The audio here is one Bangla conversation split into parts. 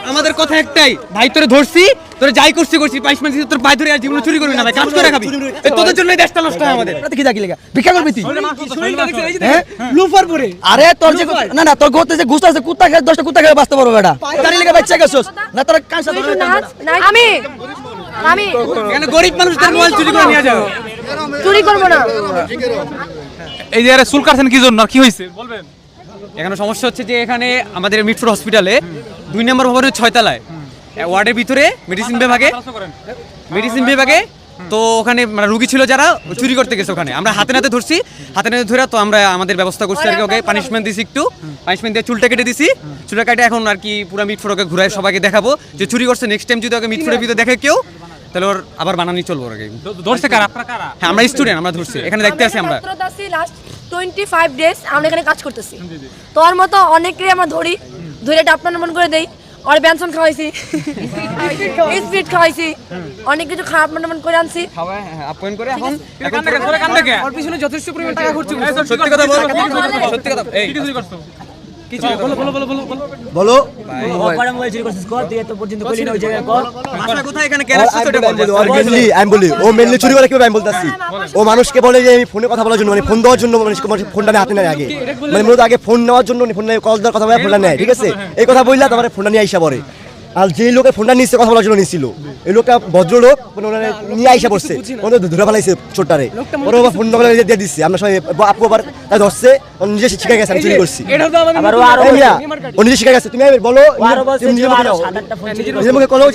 আমাদের কথা একটাই ভাই, তোরে ধরছি, তোরে যাই করছি পানিশমেন্ট দিছি, তোর পায়ে ধরে আর জীবনে চুরি করবি না ভাই, কাজ করে খাবি। তোদের জন্যই দেশটা নষ্ট হয় আমাদের। কি জাকি লাগা ভিক্ষা করবি তুই লুফার পরে। আরে তোর যে না তোর গোতে যে গুস্তা আছে কুত্তা খেয়ে 10টা কুত্তা খেয়ে বাঁচতে পারবো বেটা। গাড়ি লাগা বাচ্চা গেছস না তোর কাঁচা ধরে আমি এখানে গরিব মানুষদের মোবাইল চুরি করে নিয়ে যাও। চুরি করব না। এই যে চুল কাটছেন কি জন্য, কি হয়েছে বলবেন? এখানে সমস্যা হচ্ছে যে এখানে আমাদের মিটফোর্ড হসপিটালে 2 নম্বর ভবনের 6 তলায় ওয়ার্ডের ভিতরে মেডিসিন বিভাগে তো ওখানে মানে রুগী ছিল যারা চুরি করতে গেছে, ওখানে আমরা হাতে নাতে ধরছি, হাতে নাতে ধরে তো আমরা আমাদের ব্যবস্থা করছি আর কি। ওকে পানিশমেন্ট দিছি, একটু পানিশমেন্ট দিয়ে চুলটা কেটে দিছি, চুলটা কেটে এখন আর কি পুরো মিটফোর্ড ওকে ঘুরায় সবাইকে দেখাবো যে চুরি করছে। নেক্সট টাইম যদি ওকে মিটফোর্ডের ভিতরে দেখে কেউ, তাহলে ওর আবার বানানি চলবো আর কি। ধরছে কারা? আপনারা কারা? হ্যাঁ আমরা স্টুডেন্ট, আমরা ধরছি, এখানে দেখতে আছি আমরা। লাস্ট 25 ডেজ আমরা এখানে কাজ করতেছি। তোর মতো অনেককে আমরা ধরি, ধরে ডাপনা মন করে দেই, আর বেনসন খাওয়াইছি, স্পিড খাওয়াইছি, অনেক কিছু খারাপ মন করে আনছি। আপন করে এখন ওর পিছনে যথেষ্ট পরিমাণ টাকা খরচ করছে। সত্যি কথা বল, সত্যি কথা। এই কি চুরি করছো? কিছু বলো ওপারে মোবাইল চুরি করছিস কর, তুই এত পর্যন্ত কইলি না ওই জায়গায় কর। ভাষা কোথায় এখানে কেন আসছে সেটা বল। আমি বলি ও মেনলি চুরি করে কিভাবে আমি বলতাছি। ও মানুষকে বলে যে আমি ফোনে কথা বলার জন্য, মানে ফোন দেওয়ার জন্য, মানে ফোনটা হাতে নেয় আগে, মানে মূলত আগে ফোন নেওয়ার জন্য, ফোনে কল দেওয়ার কথা বলে ফোনটা নেয়, ঠিক আছে। এই কথা বললা তারপরে ফোনটা নিয়ে আইসা পড়ে। আর যে লোকের ফোনটা নিচ্ছে কথা বলার জন্য নিছিল, এই লোকটা ভদ্রলোক নিয়ে আইসা পড়ছে, ধরে ফেলাইছে ছোটটারে, ওর ফোন নম্বর দিয়ে দিচ্ছে। আমরা সবাই আপু আবার ধরছে, ও নিজে শিখে গেছে আমি চুরি করছি, ও নিজে শিখে গেছে। তুমি বলো নিজের মুখে কলো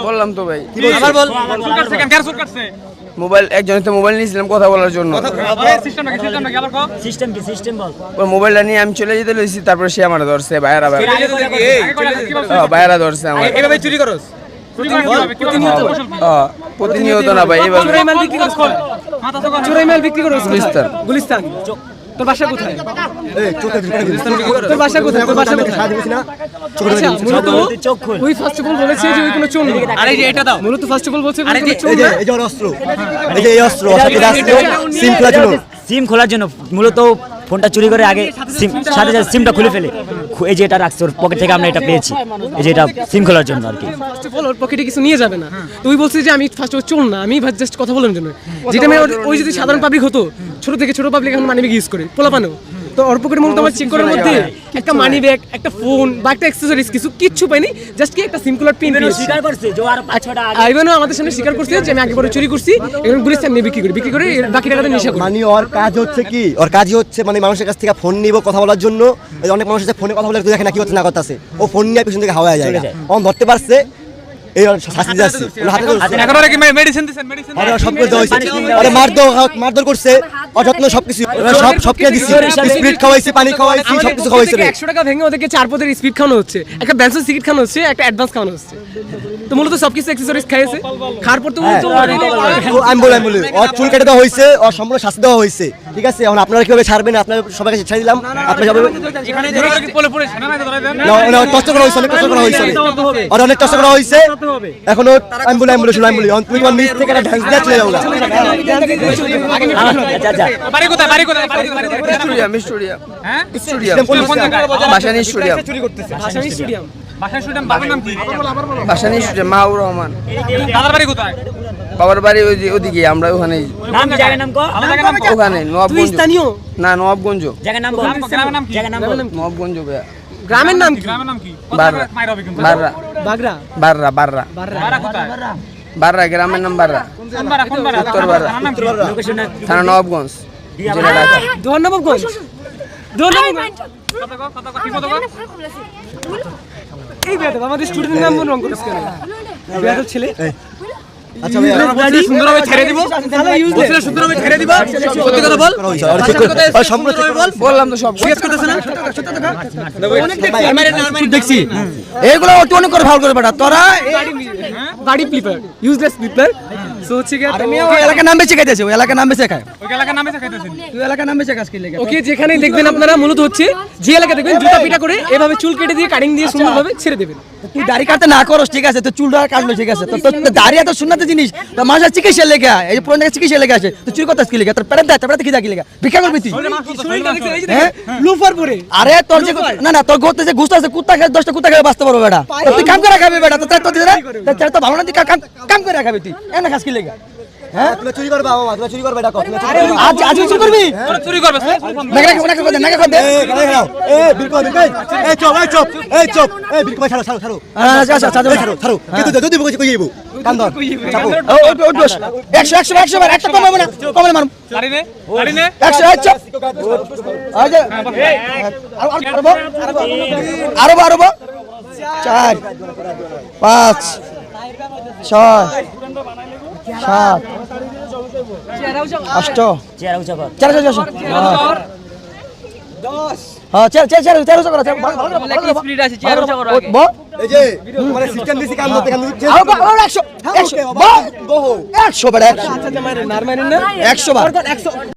বললাম তো ভাই। মোবাইল একজনের তো মোবাইল নিয়েছিলাম কথা বলার জন্য। মোবাইলটা নিয়ে আমি চলে যেতে লইছি, তারপরে সে আমার ধরছে, বাইরা ধরছে আমার। এইভাবে চুরি করস প্রতিনিয়ত না ভাই, এইভাবে চোরাই মাল বিক্রি করস গুলিস্তান। তোর বাসা কোথায়? তোর বাসা কোথায়? তোর বাসা কোথায়? মূলত ওই ফার্স্ট অফ অল বলেছে যে ওই কোনো চোর না। আরে যে এটা দাও, মূলত ফার্স্ট অফ অল বলছে কোনো চোর না। এই যে অস্ত্র, এই যে এই অস্ত্র সিম খোলার জন্য মূলত ফোনটা চুরি করে আগে সিম সাথে সাথে সিমটা খুলে ফেলে, এই যে এটা রাখছে ওর পকেট থেকে আমরা এটা পেয়েছি, এই যে এটা সিম খোলার জন্য আর কি। ফার্স্ট অফ অল ওর পকেটে কিছু নিয়ে যাবে না। তুই বলছিস যে আমি ফার্স্ট চোর না, আমি জাস্ট কথা বলার জন্য, যেটা আমি ওই যদি সাধারণ পাবলিক হতো, ছোট থেকে ছোট পাবলিক এখন মানি ব্যাগ ইউজ করে পোলাপানো, তো ওর পকেটের মূলত আমার চেক করার মধ্যে একটা মানি ব্যাগ, একটা ফোন বা একটা অ্যাকসেসরিজ কিচ্ছু পাইনি, জাস্ট কি একটা সিম খোলার পিন পেয়েছি। স্বীকার করছে যে আর 5-6টা আইভানও আমাদের সামনে স্বীকার করছে যে আমি আগে পরে চুরি করছি, এখন গুলিস্তান নিয়ে বিক্রি করে বাকি টাকাটা নেশা করি। মানে ওর কাজ হচ্ছে কি, ওর কাজই হচ্ছে মানে মানুষের কাছ থেকে ফোন নিব কথা বলার জন্য। অনেক মানুষ আছে ফোনে কথা বলে দেখে না কি হচ্ছে না করতেছে, ও ফোন নিয়ে পিছন থেকে হাওয়া যায়, ও ধরতে পারছে, এই শাস্তি যাচ্ছে। এখন কি মেডিসিন দিবেন? মেডিসিন সব কিছু হইছে, আরে মারধর করছে, অযত্ন সবকিছু সব কিছু দিছি, স্পিড খাওয়াইছি, পানি খাওয়াইছি, সবকিছু খাওয়াইছে। 100 টাকা ভেঙে ওদেরকে 4 পদের স্পিড খাওয়ানো হচ্ছে, একটা ব্যান্সন সিগারেট খাওয়ানো হচ্ছে, একটা অ্যাডভান্স খাওয়ানো হচ্ছে। তো মূলত সবকিছু অ্যাকসেসরিজ খাইছে, খাওয়ার পর তো আমি বলি ওর চুল কেটে দেওয়া হয়েছে, ওর সম্পূর্ণ শাস্তি দেওয়া হয়েছে, ঠিক আছে। এখন আপনারা কিভাবে ছাড়বেন? আপনারা সবাইকে ছেড়ে দিলাম, আপনারা সবাই এখানে কি পলে পড়ে সেনা নাই ধরাইবেন? না টর্চার করা হয়েছে, অনেক টর্চার করা হয়েছে, আর অনেক টর্চার করা হয়েছে। এখনো আমি বলি তুমি তোমার নিচ থেকে একটা ঢ্যান্স দিয়ে চলে যাও। বাড়ি কোথায়? বাড়ি কোথায়? স্টুডিয়াম হ্যাঁ স্টুডিয়াম বাসানি স্টুডিয়াম চুরি করতেছে। ভাষানি স্টেডিয়াম, বাসার স্টুডিয়াম। বাবার নাম কি? বাসানি স্টুডিয়াম মাহবুর রহমান। দাদার বাড়ি কোথায়? বাবার বাড়ি ওদিকে, আমরা ওখানে নাম জায়গার নাম কো, ওখানে নবাবগঞ্জ। স্থানীয় না নবাবগঞ্জ। জায়গার নাম বল, গ্রামের নাম কি? জায়গার নাম বল। নবাবগঞ্জ ভাইয়া। গ্রামের নাম কি? গ্রামের নাম কি? বাররা। মাইর হবে কিন্তু। বাররা বাগরা, বাররা বাররা বাড়া কোথায়? বাররা গ্রামের নাম বাররা। কোন বাড়া? কোন বাড়া? উত্তর বাররা, লোকেশন থানা নবাবগঞ্জ, জেলা ঢাকা। ধন্যবাদগঞ্জ। এই বেটা আমাদের স্টুডেন্টের নাম রং করিস কেন? বেটা ছেলে। আচ্ছা ভাই সুন্দরভাবে ছেড়ে দিব, বলছিস সুন্দরভাবে ছেড়ে দিব, সত্যি কথা বল। বললাম তো সব জিজ্ঞেস করতেছ না? দেখছি এইগুলো অনেক করে ভালো করে বেটা তোরা বাড়ি প্লিপার, ইউজলেস প্লিপার, তো হচ্ছে গিয়ে ওই এলাকার নাম বেশি খাইতেছে, ওই এলাকার নাম বেশি খায়, ওই এলাকার নামে খাইতেছেন তুই এলাকার নাম বেশি কাজ কি লেগে। ওকে যেখানে দেখবেন আপনারা মূলত হচ্ছে যে এলাকা দেখবেন জুতা পিটা করে এভাবে চুল কেটে দিয়ে কাটিং দিয়ে সুন্দরভাবে ছেড়ে দেবেন। তুই দাড়ি কাটতে না করস ঠিক আছে, তো চুলটা কাটলো ঠিক আছে, তো তোর দাড়ি এত সুন্নাতে জিনিস, তো মানুষের চিকিৎসা লেগে এই যে পুরো জায়গায় চিকিৎসা লেগে আছে, তো চুরি করতে কি লেগে, তোর পেটে দেয় তারপরে কি কি লেগে ভিক্ষা করবি তুই? হ্যাঁ লুফার পরে আরে তোর যে না না তোর ঘরতে যে ঘুষ আছে কুত্তা খেয়ে 10টা কুত্তা খেয়ে বাঁচতে পারবো বেটা, তুই কাম করে খাবি বেটা, তো তো ভালো না তুই কাম করে খাবি তুই, এমন কাজ কি লেগে? হ্যাঁ তুমি চুরি করবে বাবা, তুমি চুরি করবে, এটা কর। আজ আজ চুরি করবি চুরি করবে নাকি দে এই বিলকুল বিলকুল, এই চপ, এই চপ, এই চপ, এই বিলকুল ছাড়ো ছাড়ো ছাড়ো আচ্ছা আচ্ছা ছাড়ো ছাড়ো, কিন্তু যদি বলছি কই যাবো কান ধর চাপো। ও ও 100 বার একটা কমাবো না, কমালে মারুম গাড়ি নে 100 আচ্ছা আজ আরো 4 5 6 7 8 চেহারা উঁচা কর। 4 হ্যাঁ চেয়ার করা স্পিড আছে, চেহারা উঁচা কর আগে। এই যে মানে সিস্টেম দিছি কান ধরতে, কান ধরতে 100 100 100 বেটা 100 নার মারেন না 100 বার